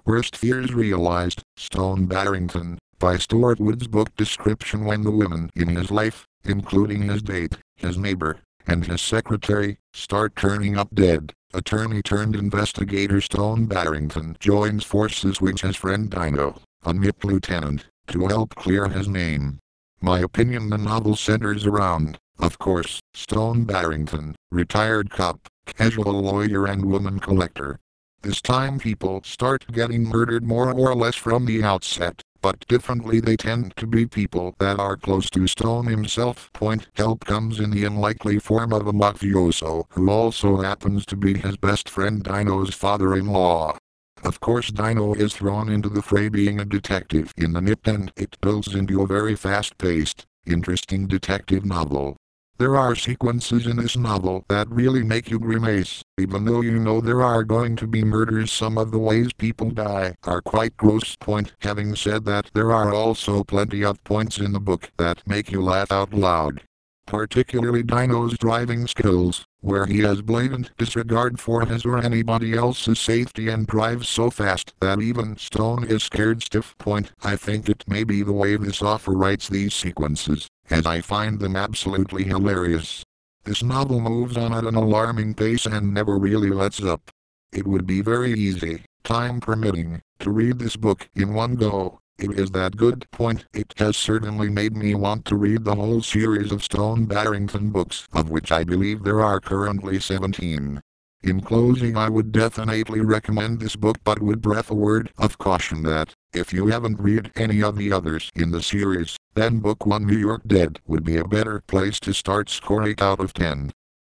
Worst Fears Realized, Stone Barrington, by Stuart Wood's book description. When the women in his life, including his date, his neighbor, and his secretary, start turning up dead, attorney-turned-investigator Stone Barrington joins forces with his friend Dino, a MIP lieutenant, to help clear his name. My opinion: the novel centers around, of course, Stone Barrington, retired cop, casual lawyer and woman collector. This time people start getting murdered more or less from the outset, but differently. They tend to be people that are close to Stone himself. Help comes in the unlikely form of a mafioso who also happens to be his best friend Dino's father-in-law. Of course, Dino is thrown into the fray being a detective in the NIP, and it builds into a very fast-paced, interesting detective novel. There are sequences in this novel that really make you grimace, even though you know there are going to be murders. Some of the ways people die are quite gross. Having said that, there are also plenty of points in the book that make you laugh out loud. Particularly Dino's driving skills, where he has blatant disregard for his or anybody else's safety and drives so fast that even Stone is scared stiff. I think it may be the way this author writes these sequences, as I find them absolutely hilarious. This novel moves on at an alarming pace and never really lets up. It would be very easy, time permitting, to read this book in one go. It is that good. It has certainly made me want to read the whole series of Stone Barrington books, of which I believe there are currently 17. In closing, I would definitely recommend this book, but would breath a word of caution that, if you haven't read any of the others in the series, then book 1 New York Dead would be a better place to start. Score 8 out of 10.